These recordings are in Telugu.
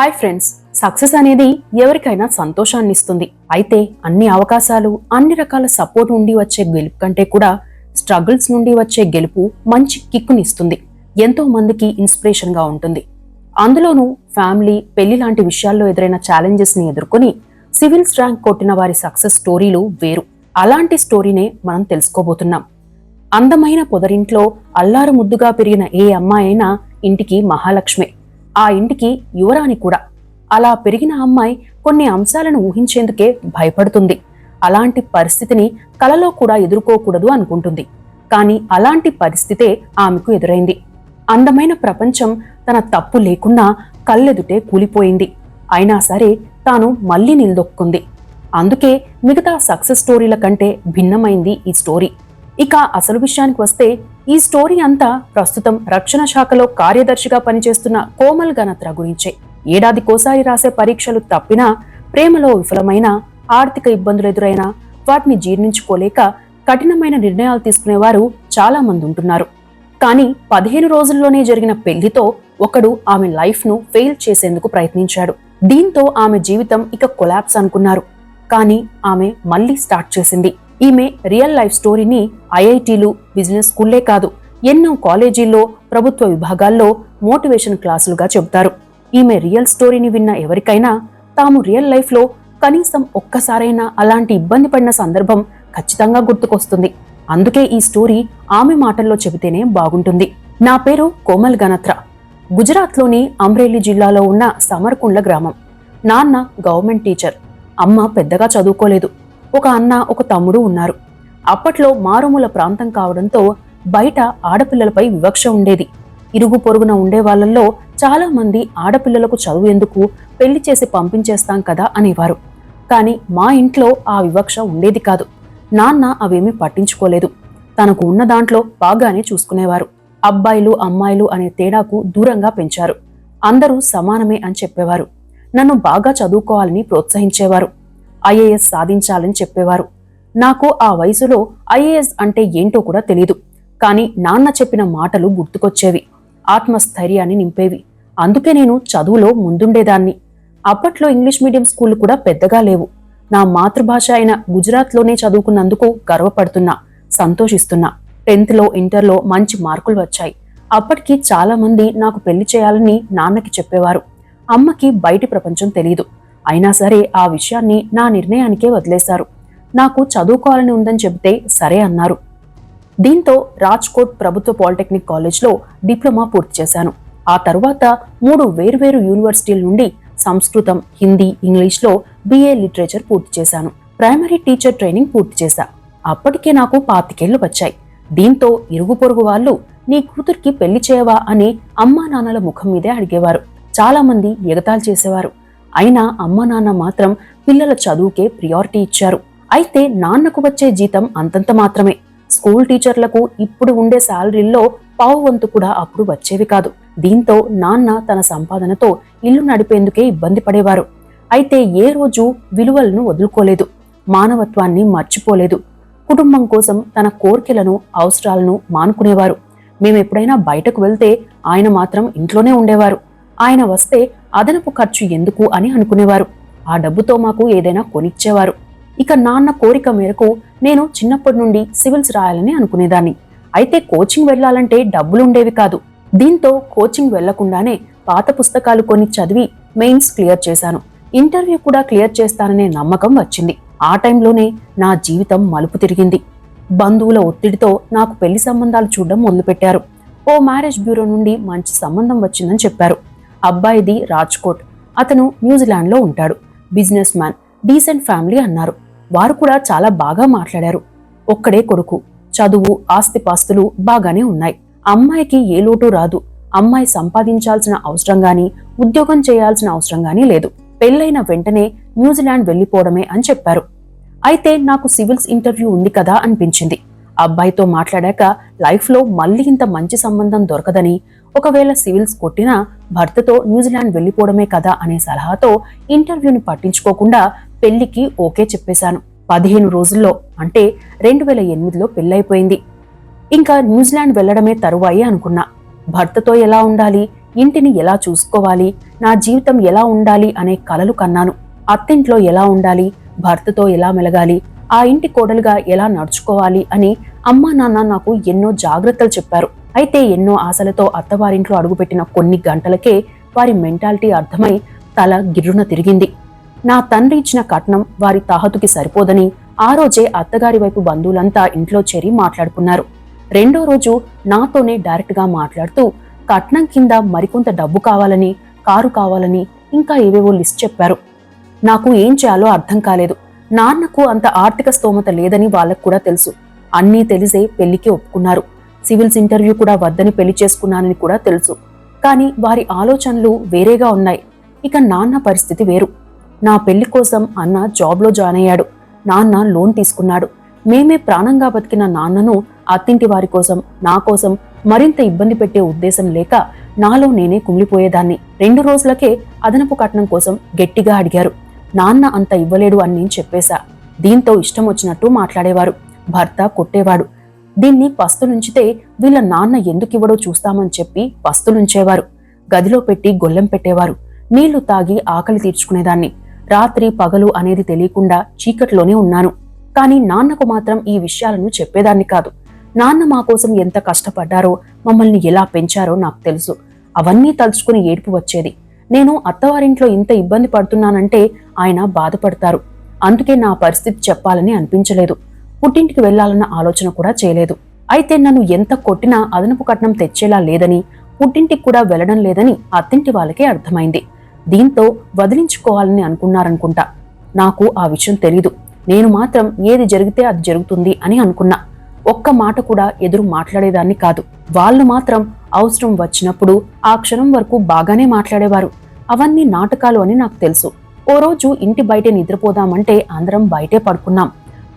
హాయ్ ఫ్రెండ్స్, సక్సెస్ అనేది ఎవరికైనా సంతోషాన్ని ఇస్తుంది. అయితే అన్ని అవకాశాలు, అన్ని రకాల సపోర్ట్ నుండి వచ్చే గెలుపు కంటే కూడా స్ట్రగుల్స్ నుండి వచ్చే గెలుపు మంచి కిక్కుని ఇస్తుంది. ఎంతో మందికి ఇన్స్పిరేషన్ గా ఉంటుంది. అందులోనూ ఫ్యామిలీ, పెళ్లి లాంటి విషయాల్లో ఎదురైన ఛాలెంజెస్ ని ఎదుర్కొని సివిల్స్ ర్యాంక్ కొట్టిన వారి సక్సెస్ స్టోరీలు వేరు. అలాంటి స్టోరీనే మనం తెలుసుకోబోతున్నాం. అందమైన పొదరింట్లో అల్లారు ముద్దుగా పెరిగిన ఏ అమ్మాయి అయినా ఇంటికి మహాలక్ష్మి, ఆ ఇంటికి యువరాణి కూడా. అలా పెరిగిన అమ్మాయి కొన్ని అంశాలను ఊహించేందుకే భయపడుతుంది. అలాంటి పరిస్థితిని కలలో కూడా ఎదుర్కోకూడదు అనుకుంటుంది. కానీ అలాంటి పరిస్థితే ఆమెకు ఎదురైంది. అందమైన ప్రపంచం తన తప్పు లేకున్నా కళ్ళెదుటే కూలిపోయింది. అయినా సరే తాను మళ్లీ నిలదొక్కుంది. అందుకే మిగతా సక్సెస్ స్టోరీల కంటే భిన్నమైంది ఈ స్టోరీ. ఇక అసలు విషయానికి వస్తే, ఈ స్టోరీ అంతా ప్రస్తుతం రక్షణ శాఖలో కార్యదర్శిగా పనిచేస్తున్న కోమల్ గనత్రా గురించే. ఏడాదికోసారి రాసే పరీక్షలు తప్పినా, ప్రేమలో విఫలమైన, ఆర్థిక ఇబ్బందులు ఎదురైనా వాటిని జీర్ణించుకోలేక కఠినమైన నిర్ణయాలు తీసుకునేవారు చాలా మంది ఉంటున్నారు. కానీ 15 రోజుల్లోనే జరిగిన పెళ్లితో ఒకడు ఆమె లైఫ్ ను ఫెయిల్ చేసేందుకు ప్రయత్నించాడు. దీంతో ఆమె జీవితం ఇక కొలాప్స్ అనుకున్నారు. కానీ ఆమె మళ్లీ స్టార్ట్ చేసింది. ఈమె రియల్ లైఫ్ స్టోరీని ఐఐటీలు, బిజినెస్ స్కూల్లే కాదు, ఎన్నో కాలేజీల్లో, ప్రభుత్వ విభాగాల్లో మోటివేషన్ క్లాసులుగా చెబుతారు. ఈమె రియల్ స్టోరీని విన్న ఎవరికైనా తాము రియల్ లైఫ్ లో కనీసం ఒక్కసారైనా అలాంటి ఇబ్బంది పడిన సందర్భం ఖచ్చితంగా గుర్తుకొస్తుంది. అందుకే ఈ స్టోరీ ఆమె మాటల్లో చెబితేనే బాగుంటుంది. నా పేరు కోమల్ గనత్రా. గుజరాత్లోని అమ్రేలీ జిల్లాలో ఉన్న సమర్కుండ్ల గ్రామం. నాన్న గవర్నమెంట్ టీచర్, అమ్మ పెద్దగా చదువుకోలేదు. ఒక అన్న, ఒక తమ్ముడు ఉన్నారు. అప్పట్లో మారుమూల ప్రాంతం కావడంతో బయట ఆడపిల్లలపై వివక్ష ఉండేది. ఇరుగు పొరుగున ఉండే వాళ్లలో చాలా మంది ఆడపిల్లలకు చదువు ఎందుకు, పెళ్లి చేసి పంపించేస్తాం కదా అనేవారు. కానీ మా ఇంట్లో ఆ వివక్ష ఉండేది కాదు. నాన్న అవేమీ పట్టించుకోలేదు. తనకు ఉన్న దాంట్లో బాగానే చూసుకునేవారు. అబ్బాయిలు, అమ్మాయిలు అనే తేడాకు దూరంగా పెంచారు. అందరూ సమానమే అని చెప్పేవారు. నన్ను బాగా చదువుకోవాలని ప్రోత్సహించేవారు. ఐఏఎస్ సాధించాలని చెప్పేవారు. నాకు ఆ వయసులో ఐఏఎస్ అంటే ఏంటో కూడా తెలీదు. కానీ నాన్న చెప్పిన మాటలు గుర్తుకొచ్చేవి, ఆత్మస్థైర్యాన్ని నింపేవి. అందుకే నేను చదువులో ముందుండేదాన్ని. అప్పట్లో ఇంగ్లీష్ మీడియం స్కూళ్లు కూడా పెద్దగా లేవు. నా మాతృభాష అయిన గుజరాత్లోనే చదువుకున్నందుకు గర్వపడుతున్నా, సంతోషిస్తున్నా. 10th లో, ఇంటర్లో మంచి మార్కులు వచ్చాయి. అప్పటికి చాలా మంది నాకు పెళ్లి చేయాలని నాన్నకి చెప్పేవారు. అమ్మకి బయటి ప్రపంచం తెలీదు. అయినా సరే ఆ విషయాన్ని నా నిర్ణయానికే వదిలేశారు. నాకు చదువుకోవాలని ఉందని చెబితే సరే అన్నారు. దీంతో రాజ్కోట్ ప్రభుత్వ పాలిటెక్నిక్ కాలేజ్లో డిప్లొమా పూర్తి చేశాను. ఆ తరువాత 3 వేర్వేరు యూనివర్సిటీల నుండి సంస్కృతం, హిందీ, ఇంగ్లీష్లో BA లిటరేచర్ పూర్తి చేశాను. ప్రైమరీ టీచర్ ట్రైనింగ్ పూర్తి చేశా. అప్పటికే నాకు 25 ఏళ్లు వచ్చాయి. దీంతో ఇరుగు పొరుగు వాళ్ళు నీ కూతురికి పెళ్లి చేయవా అని అమ్మా నాన్నల ముఖం మీదే అడిగేవారు. చాలా మంది ఎగతాళి చేసేవారు. అయినా అమ్మా నాన్న మాత్రం పిల్లల చదువుకే ప్రియారిటీ ఇచ్చారు. అయితే నాన్నకు వచ్చే జీతం అంతంత మాత్రమే. స్కూల్ టీచర్లకు ఇప్పుడు ఉండే శాలరీల్లో పావు వంతు కూడా అప్పుడు వచ్చేవి కాదు. దీంతో నాన్న తన సంపాదనతో ఇల్లు నడిపేందుకే ఇబ్బంది పడేవారు. అయితే ఏ రోజు విలువలను వదులుకోలేదు, మానవత్వాన్ని మర్చిపోలేదు. కుటుంబం కోసం తన కోర్కెలను, అవసరాలను మానుకునేవారు. మేమెప్పుడైనా బయటకు వెళ్తే ఆయన మాత్రం ఇంట్లోనే ఉండేవారు. ఆయన వస్తే అదనపు ఖర్చు ఎందుకు అని అనుకునేవారు. ఆ డబ్బుతో మాకు ఏదైనా కొనిచ్చేవారు. ఇక నాన్న కోరిక మేరకు నేను చిన్నప్పటి నుండి సివిల్స్ రాయాలని అనుకునేదాన్ని. అయితే కోచింగ్ వెళ్లాలంటే డబ్బులుండేవి కాదు. దీంతో కోచింగ్ వెళ్లకుండానే పాత పుస్తకాలు కొని చదివి మెయిన్స్ క్లియర్ చేశాను. ఇంటర్వ్యూ కూడా క్లియర్ చేస్తాననే నమ్మకం వచ్చింది. ఆ టైంలోనే నా జీవితం మలుపు తిరిగింది. బంధువుల ఒత్తిడితో నాకు పెళ్లి సంబంధాలు చూడడం మొదలుపెట్టారు. ఓ మ్యారేజ్ బ్యూరో నుండి మంచి సంబంధం వచ్చిందని చెప్పారు. అబ్బాయిది రాజ్కోట్, అతను న్యూజిలాండ్లో ఉంటాడు. బిజినెస్ మ్యాన్, డీసెంట్ ఫ్యామిలీ అన్నారు. వారు కూడా చాలా బాగా మాట్లాడారు. ఒక్కడే కొడుకు, చదువు, ఆస్తిపాస్తులు బాగానే ఉన్నాయి. అమ్మాయికి ఏ లోటు రాదు. అమ్మాయి సంపాదించాల్సిన అవసరం గాని, ఉద్యోగం చేయాల్సిన అవసరం గానీ లేదు. పెళ్లైన వెంటనే న్యూజిలాండ్ వెళ్లిపోవడమే అని చెప్పారు. అయితే నాకు సివిల్స్ ఇంటర్వ్యూ ఉంది కదా అనిపించింది. అబ్బాయితో మాట్లాడాక లైఫ్లో మళ్లీ ఇంత మంచి సంబంధం దొరకదని, ఒకవేళ సివిల్స్ కొట్టినా భర్తతో న్యూజిలాండ్ వెళ్లిపోవడమే కదా అనే సలహాతో ఇంటర్వ్యూని పట్టించుకోకుండా పెళ్లికి ఓకే చెప్పేశాను. 15 రోజుల్లో, అంటే 2008లో పెళ్లైపోయింది. ఇంకా న్యూజిలాండ్ వెళ్లడమే తరువాయి అనుకున్నా. భర్తతో ఎలా ఉండాలి, ఇంటిని ఎలా చూసుకోవాలి, నా జీవితం ఎలా ఉండాలి అనే కలలు కన్నాను. అత్తింట్లో ఎలా ఉండాలి, భర్తతో ఎలా మెలగాలి, ఆ ఇంటి కోడలుగా ఎలా నడుచుకోవాలి అని అమ్మా నాన్న నాకు ఎన్నో జాగ్రత్తలు చెప్పారు. అయితే ఎన్నో ఆశలతో అత్తవారింట్లో అడుగుపెట్టిన కొన్ని గంటలకే వారి మెంటాలిటీ అర్థమై తల గిర్రున తిరిగింది. నా తండ్రి ఇచ్చిన కట్నం వారి తాహతుకి సరిపోదని ఆ రోజే అత్తగారి వైపు బంధువులంతా ఇంట్లో చేరి మాట్లాడుకున్నారు. రెండో రోజు నాతోనే డైరెక్ట్ గా మాట్లాడుతూ కట్నం కింద మరికొంత డబ్బు కావాలని, కారు కావాలని, ఇంకా ఏవేవో లిస్ట్ చెప్పారు. నాకు ఏం చేయాలో అర్థం కాలేదు. నాన్నకు అంత ఆర్థిక స్తోమత లేదని వాళ్ళకు కూడా తెలుసు. అన్నీ తెలిసే పెళ్లికి ఒప్పుకున్నారు. సివిల్స్ ఇంటర్వ్యూ కూడా వద్దని పెళ్లి చేసుకున్నానని కూడా తెలుసు. కానీ వారి ఆలోచనలు వేరేగా ఉన్నాయి. ఇక నాన్న పరిస్థితి వేరు. నా పెళ్లి కోసం అన్న జాబ్లో జాయిన్ అయ్యాడు. నాన్న లోన్ తీసుకున్నాడు. మేమే ప్రాణంగా బతికిన నాన్నను అత్తింటి వారి కోసం, నా కోసం మరింత ఇబ్బంది పెట్టే ఉద్దేశం లేక నాలో నేనే కుమిలిపోయేదాన్ని. 2 రోజులకే అదనపు కట్నం కోసం గట్టిగా అడిగారు. నాన్న అంత ఇవ్వలేడు అని నేను చెప్పేశా. దీంతో ఇష్టం వచ్చినట్టు మాట్లాడేవారు. భర్త కొట్టేవాడు. దీన్ని పస్తులుంచితే వీళ్ళ నాన్న ఎందుకివ్వడో చూస్తామని చెప్పి పస్తులుంచేవారు. గదిలో పెట్టి గొల్లెం పెట్టేవారు. నీళ్లు తాగి ఆకలి తీర్చుకునేదాన్ని. రాత్రి పగలు అనేది తెలియకుండా చీకట్లోనే ఉన్నాను. కానీ నాన్నకు మాత్రం ఈ విషయాలను చెప్పేదాన్ని కాదు. నాన్న మా కోసం ఎంత కష్టపడ్డారో, మమ్మల్ని ఎలా పెంచారో నాకు తెలుసు. అవన్నీ తలుచుకుని ఏడుపు వచ్చేది. నేను అత్తవారింట్లో ఇంత ఇబ్బంది పడుతున్నానంటే ఆయన బాధపడతారు. అందుకే నా పరిస్థితి చెప్పాలని అనిపించలేదు. పుట్టింటికి వెళ్లాలన్న ఆలోచన కూడా చేయలేదు. అయితే నన్ను ఎంత కొట్టినా అదనపు కట్నం తెచ్చేలా లేదని, పుట్టింటికి కూడా వెళ్లడం లేదని అత్తింటి వాళ్ళకే అర్థమైంది. దీంతో వదిలించుకోవాలని అనుకున్నారనుకుంటా. నాకు ఆ విషయం తెలీదు. నేను మాత్రం ఏది జరిగితే అది జరుగుతుంది అని అనుకున్నా. ఒక్క మాట కూడా ఎదురు మాట్లాడేదాన్ని కాదు. వాళ్ళు మాత్రం అవసరం వచ్చినప్పుడు ఆ క్షణం వరకు బాగానే మాట్లాడేవారు. అవన్నీ నాటకాలు అని నాకు తెలుసు. ఓ రోజు ఇంటి బయటే నిద్రపోదామంటే అందరం బయటే పడుకున్నాం.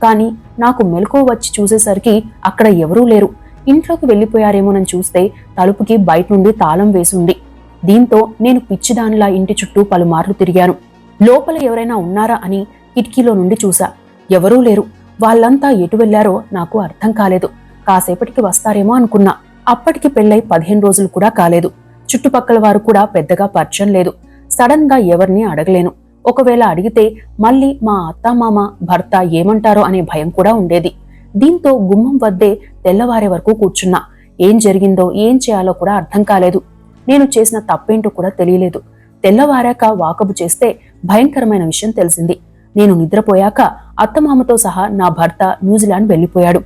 కానీ నాకు మెలకువ వచ్చి చూసేసరికి అక్కడ ఎవరూ లేరు. ఇంట్లోకి వెళ్లిపోయారేమోనని చూస్తే తలుపుకి బయట నుండి తాళం వేసుంది. దీంతో నేను పిచ్చిదానిలా ఇంటి చుట్టూ పలుమార్లు తిరిగాను. లోపల ఎవరైనా ఉన్నారా అని కిటికీలో నుండి చూసా. ఎవరూ లేరు. వాళ్ళంతా ఎటు వెళ్లారో నాకు అర్థం కాలేదు. కాసేపటికి వస్తారేమో అనుకున్నా. అప్పటికి పెళ్లై 15 రోజులు కూడా కాలేదు. చుట్టుపక్కల వారు కూడా పెద్దగా పరిచయం లేదు. సడన్ గా ఎవరిని అడగలేను. ఒకవేళ అడిగితే మళ్ళీ మా అత్తామామ, భర్త ఏమంటారో అనే భయం కూడా ఉండేది. దీంతో గుమ్మం వద్దే తెల్లవారే వరకు కూర్చున్నా. ఏం జరిగిందో, ఏం చేయాలో కూడా అర్థం కాలేదు. నేను చేసిన తప్పేంటో కూడా తెలియలేదు. తెల్లవారాక వాకబు చేస్తే భయంకరమైన విషయం తెలిసింది. నేను నిద్రపోయాక అత్తమామతో సహా నా భర్త న్యూజిలాండ్ వెళ్లిపోయాడు.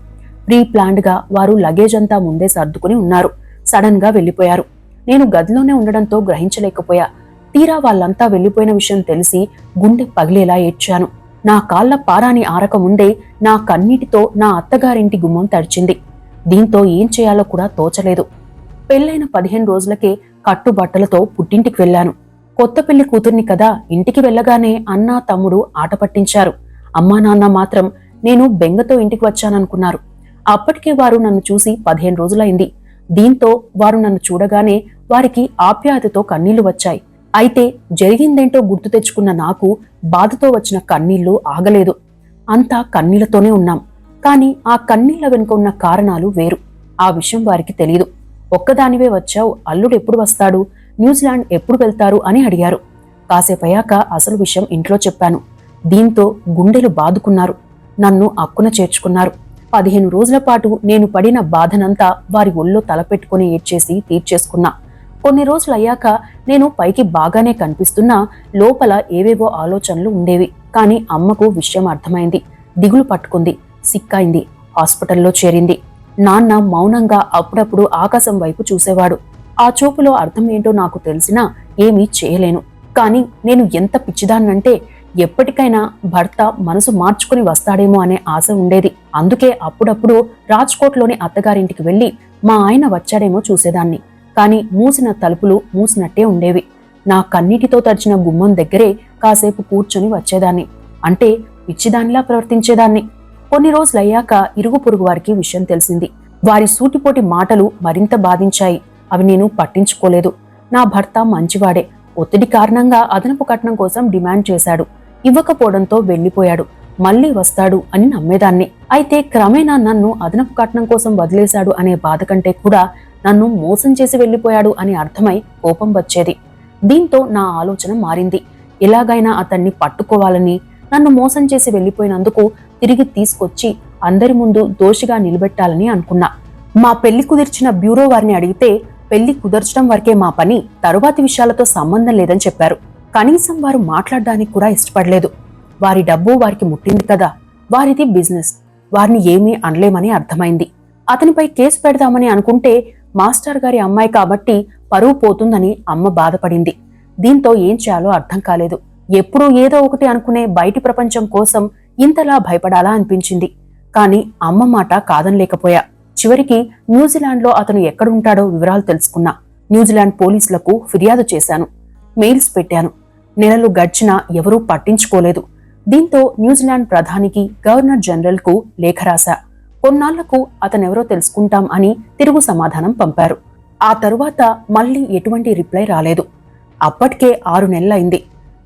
ప్రీ ప్లాన్డ్ గా వారు లగేజ్ అంతా ముందే సర్దుకుని ఉన్నారు. సడన్ గా వెళ్లిపోయారు. నేను గదిలోనే ఉండడంతో గ్రహించలేకపోయా. తీరా వాళ్ళంతా వెళ్లిపోయిన విషయం తెలిసి గుండె పగిలేలా ఏడ్చాను. నా కాళ్ల పారాని ఆరక ముందే నా కన్నీటితో నా అత్తగారింటి గుమ్మం తడిచింది. దీంతో ఏం చేయాలో కూడా తోచలేదు. పెళ్లైన 15 రోజులకే కట్టుబట్టలతో పుట్టింటికి వెళ్లాను. కొత్త పెళ్లి కూతుర్ని కదా, ఇంటికి వెళ్లగానే అన్నా తమ్ముడు ఆట పట్టించారు. అమ్మా నాన్న మాత్రం నేను బెంగతో ఇంటికి వచ్చాననుకున్నారు. అప్పటికే వారు నన్ను చూసి 15 రోజులైంది. దీంతో వారు నన్ను చూడగానే వారికి ఆప్యాయతతో కన్నీళ్లు వచ్చాయి. అయితే జరిగిందేంటో గుర్తు తెచ్చుకున్న నాకు బాధతో వచ్చిన కన్నీళ్లు ఆగలేదు. అంతా కన్నీళ్లతోనే ఉన్నాం. కానీ ఆ కన్నీళ్ల వెనుక ఉన్న కారణాలు వేరు. ఆ విషయం వారికి తెలియదు. ఒక్కదానివే వచ్చావు, అల్లుడు ఎప్పుడు వస్తాడు, న్యూజిలాండ్ ఎప్పుడు వెళ్తారు అని అడిగారు. కాసేపయ్యాక అసలు విషయం ఇంట్లో చెప్పాను. దీంతో గుండెలు బాదుకున్నారు. నన్ను అక్కున చేర్చుకున్నారు. 15 రోజుల పాటు నేను పడిన బాధనంతా వారి ఒళ్ళో తలపెట్టుకుని ఏడ్చేసి తీర్చేసుకున్నా. కొన్ని రోజులయ్యాక నేను పైకి బాగానే కనిపిస్తున్నా లోపల ఏవేవో ఆలోచనలు ఉండేవి. కానీ అమ్మకు విషయం అర్థమైంది. దిగులు పట్టుకుంది. సిక్కైంది. హాస్పిటల్లో చేరింది. నాన్న మౌనంగా అప్పుడప్పుడు ఆకాశం వైపు చూసేవాడు. ఆ చూపులో అర్థం ఏంటో నాకు తెలిసినా ఏమీ చేయలేను. కానీ నేను ఎంత పిచ్చిదాన్నంటే ఎప్పటికైనా భర్త మనసు మార్చుకుని వస్తాడేమో అనే ఆశ ఉండేది. అందుకే అప్పుడప్పుడు రాజ్కోట్లోని అత్తగారింటికి వెళ్లి మా ఆయన వచ్చాడేమో చూసేదాన్ని. కానీ మూసిన తలుపులు మూసినట్టే ఉండేవి. నా కన్నీటితో తడిచిన గుమ్మం దగ్గరే కాసేపు కూర్చొని వచ్చేదాన్ని. అంటే పిచ్చిదానిలా ప్రవర్తించేదాన్ని. కొన్ని రోజులయ్యాక ఇరుగు పొరుగు వారికి విషయం తెలిసింది. వారి సూటిపోటి మాటలు మరింత బాధించాయి. అవి నేను పట్టించుకోలేదు. నా భర్త మంచివాడే. ఒత్తిడి కారణంగా అదనపు కట్నం కోసం డిమాండ్ చేశాడు. ఇవ్వకపోవడంతో వెళ్లిపోయాడు. మళ్లీ వస్తాడు అని నమ్మేదాన్ని. అయితే క్రమేణా నన్ను అదనపు కట్నం కోసం వదిలేశాడు అనే బాధ కంటే కూడా నన్ను మోసం చేసి వెళ్లిపోయాడు అని అర్థమై కోపం వచ్చేది. దీంతో నా ఆలోచన మారింది. ఎలాగైనా అతన్ని పట్టుకోవాలని, నన్ను మోసం చేసి వెళ్లిపోయినందుకు తిరిగి తీసుకొచ్చి అందరి ముందు దోషిగా నిలబెట్టాలని అనుకున్నా. మా పెళ్లి కుదిర్చిన బ్యూరో వారిని అడిగితే పెళ్లి కుదర్చడం వరకే మా పని, తరువాతి విషయాలతో సంబంధం లేదని చెప్పారు. కనీసం వారు మాట్లాడడానికి కూడా ఇష్టపడలేదు. వారి డబ్బు వారికి ముట్టింది కదా, వారిది బిజినెస్, వారిని ఏమీ అనలేమని అర్థమైంది. అతనిపై కేసు పెడదామని అనుకుంటే మాస్టర్ గారి అమ్మాయి కాబట్టి పరువు పోతుందని అమ్మ బాధపడింది. దీంతో ఏం చేయాలో అర్థం కాలేదు. ఎప్పుడూ ఏదో ఒకటి అనుకునే బయటి ప్రపంచం కోసం ఇంతలా భయపడాలా అనిపించింది. కాని అమ్మ మాట కాదనలేకపోయా. చివరికి న్యూజిలాండ్లో అతను ఎక్కడుంటాడో వివరాలు తెలుసుకున్నా. న్యూజిలాండ్ పోలీసులకు ఫిర్యాదు చేశాను. మెయిల్స్ పెట్టాను. నెలలు గడిచినా ఎవరూ పట్టించుకోలేదు. దీంతో న్యూజిలాండ్ ప్రధానికి, గవర్నర్ జనరల్ కు లేఖ రాశా. కొన్నాళ్లకు అతనెవరో తెలుసుకుంటాం అని తిరుగు సమాధానం పంపారు. ఆ తరువాత మళ్లీ ఎటువంటి రిప్లై రాలేదు. అప్పటికే 6 నెలలైంది.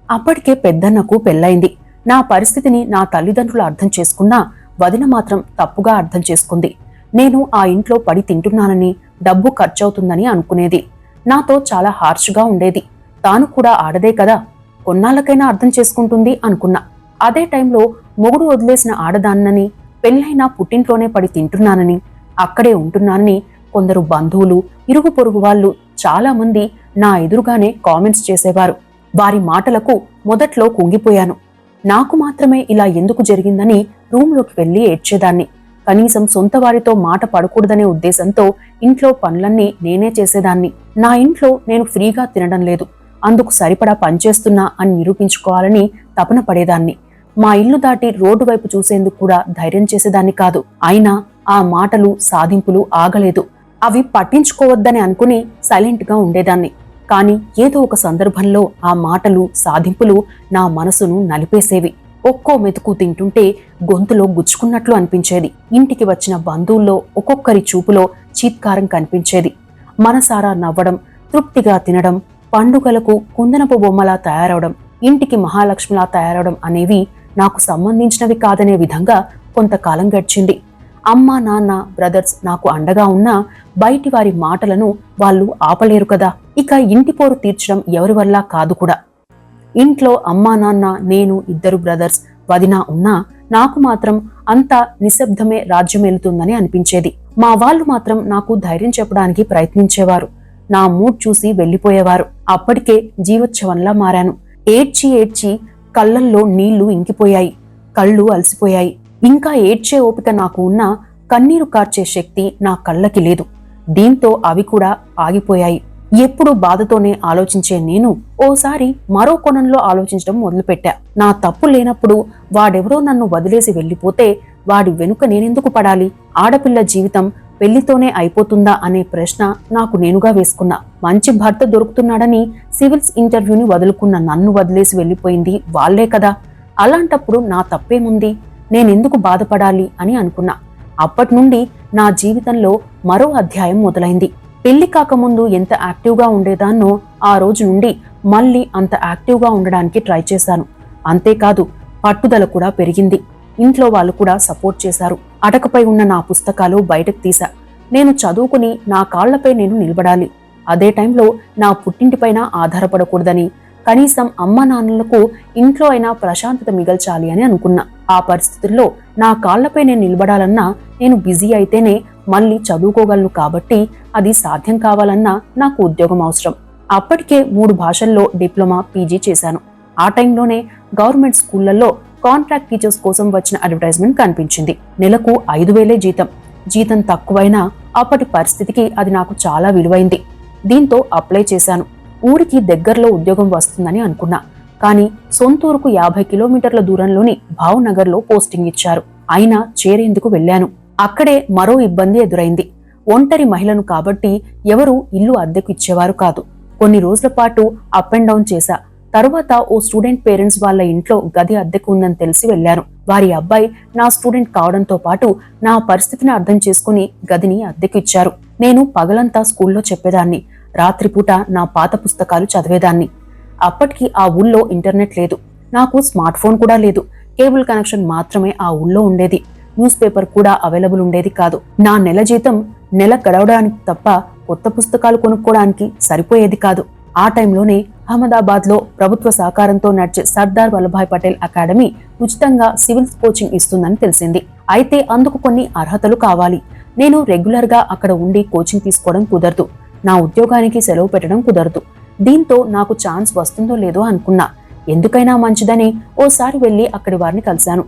అప్పటికే పెద్దన్నకు పెళ్లైంది. నా పరిస్థితిని నా తల్లిదండ్రులు అర్థం చేసుకున్నా వదిన మాత్రం తప్పుగా అర్థం చేసుకుంది. నేను ఆ ఇంట్లో పడి తింటున్నానని, డబ్బు ఖర్చవుతుందని అనుకునేది. నాతో చాలా హార్ష్గా ఉండేది. తాను కూడా ఆడదే కదా, కొన్నాళ్ళకైనా అర్థం చేసుకుంటుంది అనుకున్నా. అదే టైంలో మొగుడు వదిలేసిన ఆడదాన్నని, పెళ్లైనా పుట్టింట్లోనే పడి తింటున్నానని, అక్కడే ఉంటున్నానని కొందరు బంధువులు, ఇరుగు పొరుగు వాళ్ళు చాలా మంది నా ఎదురుగానే కామెంట్స్ చేసేవారు. వారి మాటలకు మొదట్లో కుంగిపోయాను. నాకు మాత్రమే ఇలా ఎందుకు జరిగిందని రూంలోకి వెళ్లి ఏడ్చేదాన్ని. కనీసం సొంత వారితో మాట పడకూడదనే ఉద్దేశంతో ఇంట్లో పనులన్నీ నేనే చేసేదాన్ని. నా ఇంట్లో నేను ఫ్రీగా తినడం లేదు, అందుకు సరిపడా పనిచేస్తున్నా అని నిరూపించుకోవాలని తపన పడేదాన్ని. మా ఇల్లు దాటి రోడ్డు వైపు చూసేందుకు కూడా ధైర్యం చేసేదాన్ని కాదు. అయినా ఆ మాటలు, సాధింపులు ఆగలేదు. అవి పట్టించుకోవద్దని అనుకుని సైలెంట్గా ఉండేదాన్ని. కాని ఏదో ఒక సందర్భంలో ఆ మాటలు, సాధింపులు నా మనసును నలిపేసేవి. ఒక్కో మెతుకు తింటుంటే గొంతులో గుచ్చుకున్నట్లు అనిపించేది. ఇంటికి వచ్చిన బంధువుల్లో ఒక్కొక్కరి చూపులో చీత్కారం కనిపించేది. మనసారా నవ్వడం, తృప్తిగా తినడం, పండుగలకు కుందనపు బొమ్మలా తయారవడం, ఇంటికి మహాలక్ష్మిలా తయారవడం అనేవి నాకు సంబంధించినవి కాదనే విధంగా కొంతకాలం గడిచింది. అమ్మ, నాన్న, బ్రదర్స్ నాకు అండగా ఉన్నా బయటి వారి మాటలను వాళ్ళు ఆపలేరు కదా. ఇక ఇంటి పోరు తీర్చడం ఎవరి వల్ల కాదు కూడా. ఇంట్లో అమ్మా, నాన్న, నేను, 2 బ్రదర్స్, వదిన ఉన్నా నాకు మాత్రం అంతా నిశ్శబ్దమే రాజ్యమేలుతుందని అనిపించేది. మా వాళ్ళు మాత్రం నాకు ధైర్యం చెప్పడానికి ప్రయత్నించేవారు. నా మూడ్ చూసి వెళ్లిపోయేవారు. అప్పటికే జీవోత్సవంలా మారాను. ఏడ్చి ఏడ్చి కళ్ళల్లో నీళ్లు ఇంకిపోయాయి. కళ్ళు అలసిపోయాయి. ఇంకా ఏడ్చే ఓపిక నాకు ఉన్నా కన్నీరు కార్చే శక్తి నా కళ్ళకి లేదు. దీంతో అవి కూడా ఆగిపోయాయి. ఎప్పుడు బాధతోనే ఆలోచించే నేను ఓసారి మరో కోణంలో ఆలోచించడం మొదలుపెట్టా. నా తప్పు లేనప్పుడు వాడెవరో నన్ను వదిలేసి వెళ్లిపోతే వాడి వెనుక నేనెందుకు పడాలి? ఆడపిల్ల జీవితం పెళ్లితోనే అయిపోతుందా అనే ప్రశ్న నాకు నేనుగా వేసుకున్నా. మంచి భర్త దొరుకుతున్నాడని సివిల్స్ ఇంటర్వ్యూని వదులుకున్న నన్ను వదిలేసి వెళ్లిపోయింది వాళ్లే కదా. అలాంటప్పుడు నా తప్పేముంది? నేనెందుకు బాధపడాలి అని అనుకున్నా. అప్పటి నుండి నా జీవితంలో మరో అధ్యాయం మొదలైంది. పెళ్లి కాకముందు ఎంత యాక్టివ్గా ఉండేదాన్నో ఆ రోజు నుండి మళ్ళీ అంత యాక్టివ్గా ఉండడానికి ట్రై చేశాను. అంతేకాదు పట్టుదల కూడా పెరిగింది. ఇంట్లో వాళ్ళు కూడా సపోర్ట్ చేశారు. అటకపై ఉన్న నా పుస్తకాలు బయటకు తీశా. నేను చదువుకుని నా కాళ్లపై నేను నిలబడాలి. అదే టైంలో నా పుట్టింటిపైన ఆధారపడకూడదని, కనీసం అమ్మ నాన్నలకు ఇంట్లో అయినా ప్రశాంతత మిగల్చాలి అని అనుకున్నా. ఆ పరిస్థితుల్లో నా కాళ్లపై నేను నిలబడాలన్నా నేను బిజీ అయితేనే మళ్ళీ చదువుకోగలను. కాబట్టి అది సాధ్యం కావాలన్నా నాకు ఉద్యోగం అవసరం. అప్పటికే 3 భాషల్లో డిప్లొమా, పీజీ చేశాను. ఆ టైంలోనే గవర్నమెంట్ స్కూళ్లలో కాంట్రాక్ట్ టీచర్స్ కోసం వచ్చిన అడ్వర్టైజ్మెంట్ కనిపించింది. నెలకు 5,000 జీతం. జీతం తక్కువైనా అప్పటి పరిస్థితికి అది నాకు చాలా విలువైంది. దీంతో అప్లై చేశాను. ఊరికి దగ్గరలో ఉద్యోగం వస్తుందని అనుకున్నా. కానీ సొంతూరుకు 50 కిలోమీటర్ల దూరంలోని భావనగర్లో పోస్టింగ్ ఇచ్చారు. అయినా చేరేందుకు వెళ్లాను. అక్కడే మరో ఇబ్బంది ఎదురైంది. ఒంటరి మహిళను కాబట్టి ఎవరూ ఇల్లు అద్దెకు ఇచ్చేవారు కాదు. కొన్ని రోజుల పాటు అప్ అండ్ డౌన్ చేశా. తరువాత ఓ స్టూడెంట్ పేరెంట్స్ వాళ్ళ ఇంట్లో గది అద్దెకు ఉందని తెలిసి వెళ్లాను. వారి అబ్బాయి నా స్టూడెంట్ కావడంతో పాటు నా పరిస్థితిని అర్థం చేసుకుని గదిని అద్దెకు ఇచ్చారు. నేను పగలంతా స్కూల్లో చెప్పేదాన్ని, రాత్రిపూట నా పాత పుస్తకాలు చదివేదాన్ని. అప్పటికి ఆ ఊళ్ళో ఇంటర్నెట్ లేదు. నాకు స్మార్ట్ ఫోన్ కూడా లేదు. కేబుల్ కనెక్షన్ మాత్రమే ఆ ఊళ్ళో ఉండేది. న్యూస్ పేపర్ కూడా అవైలబుల్ ఉండేది కాదు. నా నెల జీతం నెల గడవడానికి తప్ప కొత్త పుస్తకాలు కొనుక్కోవడానికి సరిపోయేది కాదు. ఆ టైంలోనే అహ్మదాబాద్లో ప్రభుత్వ సహకారంతో నడిచే సర్దార్ వల్లభాయ్ పటేల్ అకాడమీ ఉచితంగా సివిల్స్ కోచింగ్ ఇస్తుందని తెలిసింది. అయితే అందుకు కొన్ని అర్హతలు కావాలి. నేను రెగ్యులర్గా అక్కడ ఉండి కోచింగ్ తీసుకోవడం కుదరదు. నా ఉద్యోగానికి సెలవు పెట్టడం కుదరదు. దీంతో నాకు ఛాన్స్ వస్తుందో లేదో అనుకున్నా. ఎందుకైనా మంచిదని ఓసారి వెళ్లి అక్కడి వారిని కలిశాను.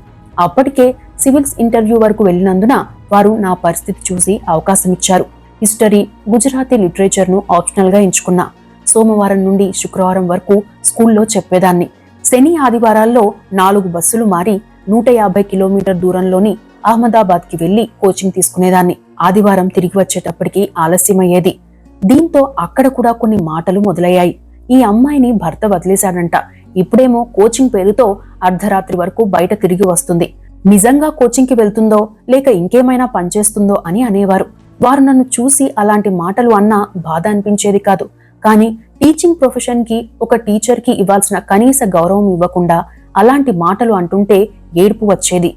అప్పటికే సివిల్స్ ఇంటర్వ్యూ వరకు వెళ్లినందున వారు నా పరిస్థితి చూసి అవకాశం ఇచ్చారు. హిస్టరీ, గుజరాతీ లిటరేచర్ను ఆప్షనల్గా ఎంచుకున్నా. సోమవారం నుండి శుక్రవారం వరకు స్కూల్లో చెప్పేదాన్ని. శని ఆదివారాల్లో 4 బస్సులు మారి 150 కిలోమీటర్ దూరంలోని అహ్మదాబాద్కి వెళ్లి కోచింగ్ తీసుకునేదాన్ని. ఆదివారం తిరిగి వచ్చేటప్పటికి ఆలస్యమయ్యేది. దీంతో అక్కడ కూడా కొన్ని మాటలు మొదలయ్యాయి. ఈ అమ్మాయిని భర్త వదిలేశాడంట, ఇప్పుడేమో కోచింగ్ పేరుతో అర్ధరాత్రి వరకు బయట తిరిగి వస్తుంది. నిజంగా కోచింగ్కి వెళ్తుందో లేక ఇంకేమైనా పనిచేస్తుందో అని అనేవారు. వారు నన్ను చూసి అలాంటి మాటలు అన్నా బాధ అనిపించేది కాదు. కానీ టీచింగ్ ప్రొఫెషన్ కి, ఒక టీచర్ కి ఇవ్వాల్సిన కనీస గౌరవం ఇవ్వకుండా అలాంటి మాటలు అంటుంటే ఏడుపు వచ్చేది.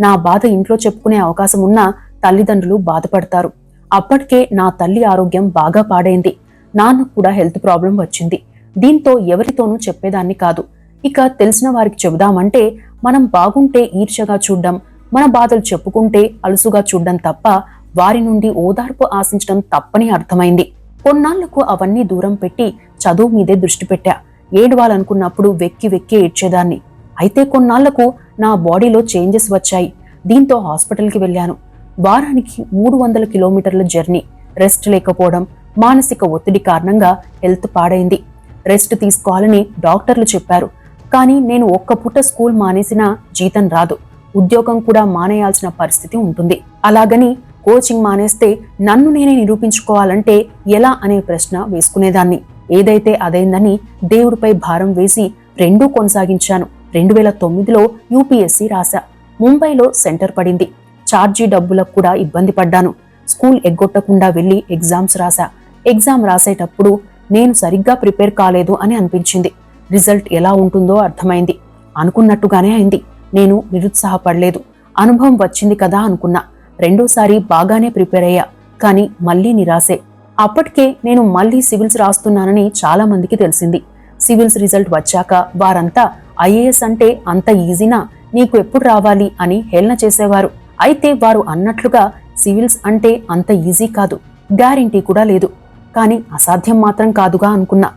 నా బాధ ఇంట్లో చెప్పుకునే అవకాశం ఉన్నా తల్లిదండ్రులు బాధపడతారు. అప్పటికే నా తల్లి ఆరోగ్యం బాగా పాడైంది. నాన్నకు కూడా హెల్త్ ప్రాబ్లం వచ్చింది. దీంతో ఎవరితోనూ చెప్పేదాన్ని కాదు. ఇక తెలిసిన వారికి చెబుదామంటే మనం బాగుంటే ఈర్ష్యగా చూడ్డం, మన బాధలు చెప్పుకుంటే అలుసుగా చూడ్డం తప్ప వారి నుండి ఓదార్పు ఆశించడం తప్పని అర్థమైంది. కొన్నాళ్లకు అవన్నీ దూరం పెట్టి చదువు మీదే దృష్టి పెట్టా. ఏడవాలనుకున్నప్పుడు వెక్కి వెక్కి ఏడ్చేదాన్ని. అయితే కొన్నాళ్లకు నా బాడీలో చేంజెస్ వచ్చాయి. దీంతో హాస్పిటల్కి వెళ్ళాను. వారానికి 300 కిలోమీటర్ల జర్నీ. రెస్ట్ లేకపోవడం, మానసిక ఒత్తిడి కారణంగా హెల్త్ పాడైంది. రెస్ట్ తీసుకోవాలని డాక్టర్లు చెప్పారు. కానీ నేను ఒక్క పూట స్కూల్ మానేసినా జీతం రాదు. ఉద్యోగం కూడా మానేయాల్సిన పరిస్థితి ఉంటుంది. అలాగని కోచింగ్ మానేస్తే నన్ను నేనే నిరూపించుకోవాలంటే ఎలా అనే ప్రశ్న వేసుకునేదాన్ని. ఏదైతే అదైందని దేవుడిపై భారం వేసి రెండూ కొనసాగించాను. 2009లో యూపీఎస్సీ రాశా. ముంబైలో సెంటర్ పడింది. ఛార్జీ డబ్బులకు కూడా ఇబ్బంది పడ్డాను. స్కూల్ ఎగ్గొట్టకుండా వెళ్లి ఎగ్జామ్స్ రాశా. ఎగ్జామ్ రాసేటప్పుడు నేను సరిగ్గా ప్రిపేర్ కాలేదు అని అనిపించింది. రిజల్ట్ ఎలా ఉంటుందో అర్థమైంది. అనుకున్నట్టుగానే అయింది. నేను నిరుత్సాహపడలేదు. అనుభవం వచ్చింది కదా అనుకున్నా. రెండోసారి బాగానే ప్రిపేర్ అయ్యా. కానీ మళ్లీ నిరాశే. అప్పటికే నేను మళ్లీ సివిల్స్ రాస్తున్నానని చాలా మందికి తెలిసింది. సివిల్స్ రిజల్ట్ వచ్చాక వారంతా ఐఏఎస్ అంటే అంత ఈజీనా, నీకు ఎప్పుడు రావాలి అని హేళన చేసేవారు. అయితే వారు అన్నట్లుగా సివిల్స్ అంటే అంత ఈజీ కాదు, గ్యారెంటీ కూడా లేదు. కానీ అసాధ్యం మాత్రం కాదుగా అనుకున్నా.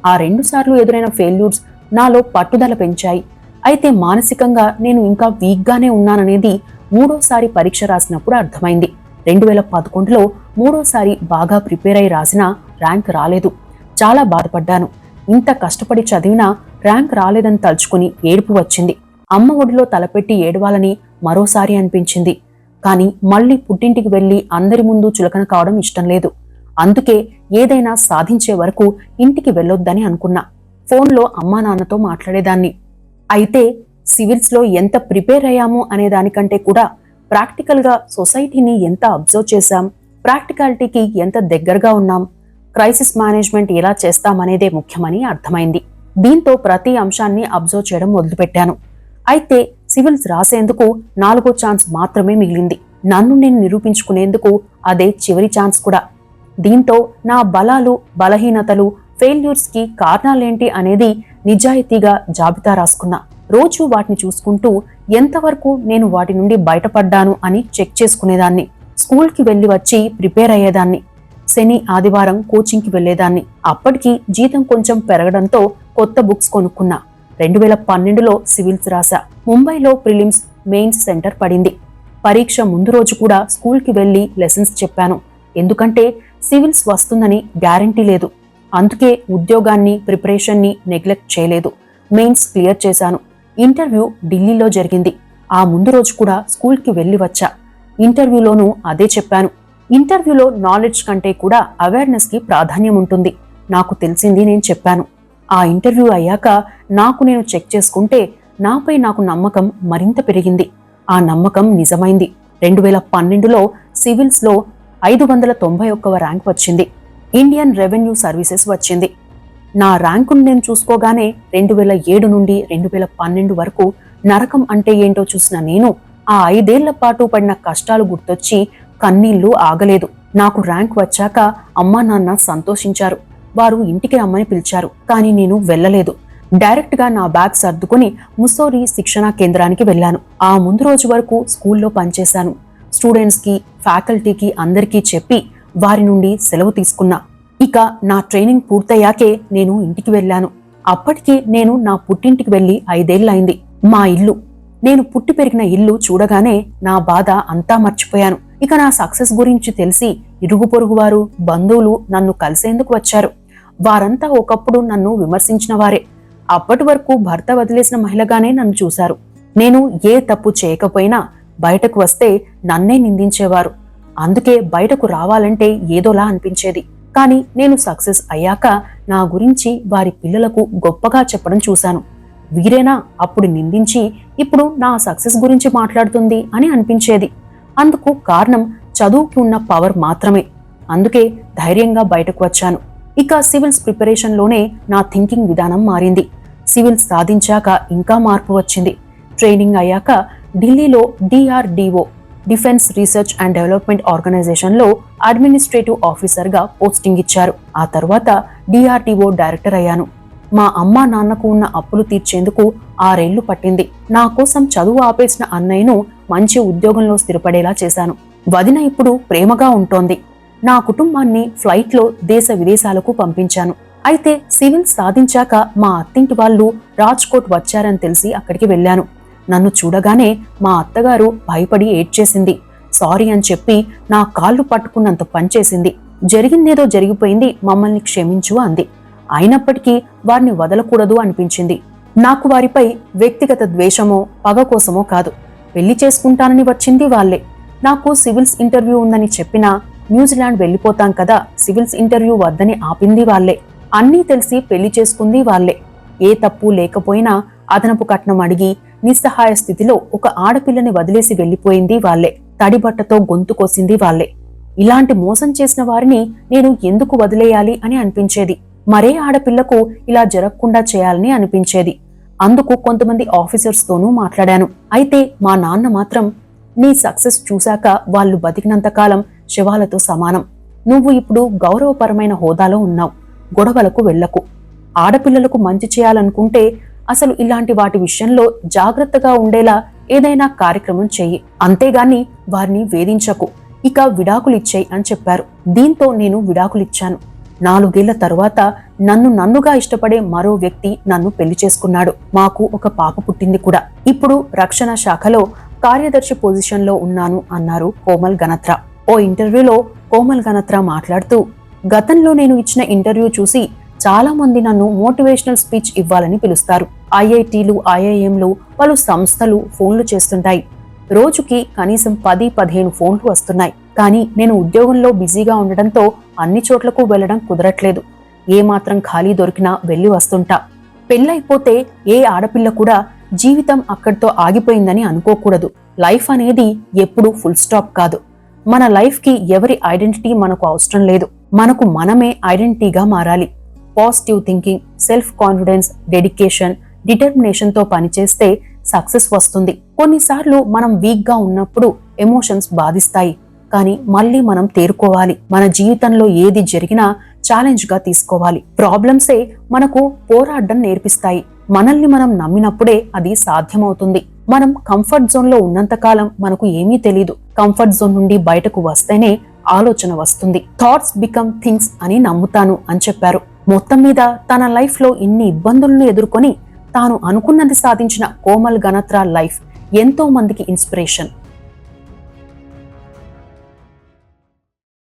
ఆ 2 సార్లు ఎదురైన ఫెయిల్యూర్స్ నాలో పట్టుదల పెంచాయి. అయితే మానసికంగా నేను ఇంకా వీక్గానే ఉన్నాననేది మూడోసారి పరీక్ష రాసినప్పుడు అర్థమైంది. 2011లో మూడోసారి బాగా ప్రిపేర్ అయి రాసినా ర్యాంక్ రాలేదు. చాలా బాధపడ్డాను. ఇంత కష్టపడి చదివినా ర్యాంక్ రాలేదని తలుచుకుని ఏడుపు వచ్చింది. అమ్మ ఒడిలో తలపెట్టి ఏడవాలని మరోసారి అనిపించింది. కానీ మళ్లీ పుట్టింటికి వెళ్లి అందరి ముందు చులకన కావడం ఇష్టం లేదు. అందుకే ఏదైనా సాధించే వరకు ఇంటికి వెళ్ళొద్దని అనుకున్నా. ఫోన్లో అమ్మా నాన్నతో మాట్లాడేదాన్ని. అయితే సివిల్స్లో ఎంత ప్రిపేర్ అయ్యాము అనే దానికంటే కూడా ప్రాక్టికల్గా సొసైటీని ఎంత అబ్జర్వ్ చేశాం, ప్రాక్టికాలిటీకి ఎంత దగ్గరగా ఉన్నాం, క్రైసిస్ మేనేజ్మెంట్ ఎలా చేస్తామనేదే ముఖ్యమని అర్థమైంది. దీంతో ప్రతి అంశాన్ని అబ్జర్వ్ చేయడం మొదలుపెట్టాను. అయితే సివిల్స్ రాసేందుకు 4వ ఛాన్స్ మాత్రమే మిగిలింది. నన్ను నేను నిరూపించుకునేందుకు అదే చివరి ఛాన్స్ కూడా. దీంతో నా బలాలు, బలహీనతలు, ఫెయిల్యూర్స్కి కారణాలేంటి అనేది నిజాయితీగా జాబితా రాసుకున్నా. రోజు వాటిని చూసుకుంటూ ఎంతవరకు నేను వాటి నుండి బయటపడ్డాను అని చెక్ చేసుకునేదాన్ని. స్కూల్కి వెళ్లి వచ్చి ప్రిపేర్ అయ్యేదాన్ని. శని ఆదివారం కోచింగ్కి వెళ్లేదాన్ని. అప్పటికి జీతం కొంచెం పెరగడంతో కొత్త బుక్స్ కొనుక్కున్నా. 2012లో సివిల్స్ రాశా. ముంబైలో ప్రిలిమ్స్, మెయిన్స్ సెంటర్ పడింది. పరీక్ష ముందు రోజు కూడా స్కూల్కి వెళ్లి లెసన్స్ చెప్పాను. ఎందుకంటే సివిల్స్ వస్తుందని గ్యారంటీ లేదు. అందుకే ఉద్యోగాన్ని, ప్రిపరేషన్ని నెగ్లెక్ట్ చేయలేదు. మెయిన్స్ క్లియర్ చేశాను. ఇంటర్వ్యూ ఢిల్లీలో జరిగింది. ఆ ముందు రోజు కూడా స్కూల్కి వెళ్లి వచ్చా. ఇంటర్వ్యూలోనూ అదే చెప్పాను. ఇంటర్వ్యూలో నాలెడ్జ్ కంటే కూడా అవేర్నెస్కి ప్రాధాన్యం ఉంటుంది. నాకు తెలిసింది నేను చెప్పాను. ఆ ఇంటర్వ్యూ అయ్యాక నాకు నేను చెక్ చేసుకుంటే నాపై నాకు నమ్మకం మరింత పెరిగింది. ఆ నమ్మకం నిజమైంది. 2012లో సివిల్స్లో 591వ ర్యాంక్ వచ్చింది. ఇండియన్ రెవెన్యూ సర్వీసెస్ వచ్చింది. నా ర్యాంకును నేను చూసుకోగానే 2007 నుండి 2012 వరకు నరకం అంటే ఏంటో చూసిన నేను ఆ 5 ఏళ్ల పాటు పడిన కష్టాలు గుర్తొచ్చి కన్నీళ్లు ఆగలేదు. నాకు ర్యాంక్ వచ్చాక అమ్మా నాన్న సంతోషించారు. వారు ఇంటికి రమ్మని పిలిచారు. కానీ నేను వెళ్ళలేదు. డైరెక్ట్ గా నా బ్యాగ్ సర్దుకుని ముస్సోరీ శిక్షణా కేంద్రానికి వెళ్ళాను. ఆ ముందు రోజు వరకు స్కూల్లో పనిచేశాను. స్టూడెంట్స్ కి, ఫ్యాకల్టీకి అందరికీ చెప్పి వారి నుండి సెలవు తీసుకున్నా. ఇక నా ట్రైనింగ్ పూర్తయ్యాకే నేను ఇంటికి వెళ్ళాను. అప్పటికి నేను నా పుట్టింటికి వెళ్లి 5 ఏళ్లయింది. మా ఇల్లు, నేను పుట్టి పెరిగిన ఇల్లు చూడగానే నా బాధ అంతా మర్చిపోయాను. ఇక నా సక్సెస్ గురించి తెలిసి ఇరుగు పొరుగు వారు, బంధువులు నన్ను కలిసేందుకు వచ్చారు. వారంతా ఒకప్పుడు నన్ను విమర్శించిన వారే. అప్పటి వరకు భర్త వదిలేసిన మహిళగానే నన్ను చూశారు. నేను ఏ తప్పు చేయకపోయినా బయటకు వస్తే నన్నే నిందించేవారు. అందుకే బయటకు రావాలంటే ఏదోలా అనిపించేది. కానీ నేను సక్సెస్ అయ్యాక నా గురించి వారి పిల్లలకు గొప్పగా చెప్పడం చూశాను. వీరేనా అప్పుడు నిందించి ఇప్పుడు నా సక్సెస్ గురించి మాట్లాడుతుంది అని అనిపించేది. అందుకు కారణం చదువుకి ఉన్న పవర్ మాత్రమే. అందుకే ధైర్యంగా బయటకు వచ్చాను. ఇక సివిల్స్ ప్రిపరేషన్లోనే నా థింకింగ్ విధానం మారింది. సివిల్స్ సాధించాక ఇంకా మార్పు వచ్చింది. ట్రైనింగ్ అయ్యాక ఢిల్లీలో DRDO, defence research and development ఆర్గనైజేషన్లో అడ్మినిస్ట్రేటివ్ ఆఫీసర్గా పోస్టింగ్ ఇచ్చారు. ఆ తర్వాత DRDO డైరెక్టర్ అయ్యాను. మా అమ్మా నాన్నకు ఉన్న అప్పులు తీర్చేందుకు 6 ఏళ్లు పట్టింది. నా కోసం చదువు ఆపేసిన అన్నయ్యను మంచి ఉద్యోగంలో స్థిరపడేలా చేశాను. వదిన ఇప్పుడు ప్రేమగా ఉంటోంది. నా కుటుంబాన్ని ఫ్లైట్లో దేశ విదేశాలకు పంపించాను. అయితే సివిల్స్ సాధించాక మా అత్తింటి వాళ్ళు రాజ్కోట్ వచ్చారని తెలిసి అక్కడికి వెళ్ళాను. నన్ను చూడగానే మా అత్తగారు భయపడి ఏడ్చేసింది. సారీ అని చెప్పి నా కాళ్ళు పట్టుకున్నంత పనిచేసింది. జరిగిందేదో జరిగిపోయింది, మమ్మల్ని క్షమించు అంది. అయినప్పటికీ వారిని వదలకూడదు అనిపించింది. నాకు వారిపై వ్యక్తిగత ద్వేషమో పగ కోసమో కాదు. పెళ్లి చేసుకుంటానని వచ్చింది వాళ్లే. నాకు సివిల్స్ ఇంటర్వ్యూ ఉందని చెప్పినా న్యూజిలాండ్ వెళ్ళిపోతాం కదా, సివిల్స్ ఇంటర్వ్యూ వద్దని ఆపింది వాళ్లే. అన్నీ తెలిసి పెళ్లి చేసుకుంది వాళ్లే. ఏ తప్పు లేకపోయినా అదనపు కట్నం అడిగి నిస్సహాయ స్థితిలో ఒక ఆడపిల్లని వదిలేసి వెళ్లిపోయింది వాళ్లే. తడిబట్టతో గొంతు కోసింది వాళ్లే. ఇలాంటి మోసం చేసిన వారిని నేను ఎందుకు వదిలేయాలి అని అనిపించేది. మరే ఆడపిల్లకు ఇలా జరగకుండా చేయాలని అనిపించేది. అందుకు కొంతమంది ఆఫీసర్స్ తోనూ మాట్లాడాను. అయితే మా నాన్న మాత్రం, నీ సక్సెస్ చూశాక వాళ్ళు బతికినంతకాలం శవాలతో సమానం. నువ్వు ఇప్పుడు గౌరవపరమైన హోదాలో ఉన్నావు, గొడవలకు వెళ్లకు. ఆడపిల్లలకు మంచి చేయాలనుకుంటే అసలు ఇలాంటి వాటి విషయంలో జాగ్రత్తగా ఉండేలా ఏదైనా కార్యక్రమం చెయ్యి, అంతేగాని వారిని వేధించకు. ఇక విడాకులిచ్చేయి అని చెప్పారు. దీంతో నేను విడాకులిచ్చాను. 4 ఏళ్ల తరువాత నన్నుగా ఇష్టపడే మరో వ్యక్తి నన్ను పెళ్లి చేసుకున్నాడు. మాకు ఒక పాప పుట్టింది కూడా. ఇప్పుడు రక్షణ శాఖలో కార్యదర్శి పొజిషన్లో ఉన్నాను అన్నారు కోమల్ గనత్రా. ఓ ఇంటర్వ్యూలో కోమల్ గనత్రా మాట్లాడుతూ, గతంలో నేను ఇచ్చిన ఇంటర్వ్యూ చూసి చాలా మంది నన్ను మోటివేషనల్ స్పీచ్ ఇవ్వాలని పిలుస్తారు. IITలు, IIMలు, పలు సంస్థలు ఫోన్లు చేస్తుంటాయి. రోజుకి కనీసం 10-15 ఫోన్లు వస్తున్నాయి. కానీ నేను ఉద్యోగంలో బిజీగా ఉండడంతో అన్ని చోట్లకు వెళ్లడం కుదరట్లేదు. ఏమాత్రం ఖాళీ దొరికినా వెళ్లి వస్తుంటా. పెళ్ళైపోతే ఏ ఆడపిల్ల కూడా జీవితం అక్కడితో ఆగిపోయిందని అనుకోకూడదు. లైఫ్ అనేది ఎప్పుడూ ఫుల్ స్టాప్ కాదు. మన లైఫ్ కి ఎవరి ఐడెంటిటీ మనకు అవసరం లేదు. మనకు మనమే ఐడెంటిటీగా మారాలి. Positive thinking, self confidence, dedication, determination తో పనిచేస్తే సక్సెస్ వస్తుంది. కొన్నిసార్లు మనం వీక్ గా ఉన్నప్పుడు ఎమోషన్స్ బాధిస్తాయి. కానీ మళ్ళీ మనం తేరుకోవాలి. మన జీవితంలో ఏది జరిగినా ఛాలెంజ్ గా తీసుకోవాలి. ప్రాబ్లమ్సే మనకు పోరాడడం నేర్పిస్తాయి. మనల్ని మనం నమ్మినప్పుడే అది సాధ్యమవుతుంది. మనం కంఫర్ట్ జోన్ లో ఉన్నంతకాలం మనకు ఏమీ తెలీదు. కంఫర్ట్ జోన్ నుండి బయటకు వస్తేనే ఆలోచన వస్తుంది. థాట్స్ బికమ్ థింగ్స్ అని నమ్ముతాను అని చెప్పారు. మొత్తం మీద తన లైఫ్ లో ఇన్ని ఇబ్బందులను ఎదుర్కొని తాను అనుకున్నది సాధించిన కోమల్ గనత్రా లైఫ్ ఎంతో మందికి ఇన్స్పిరేషన్.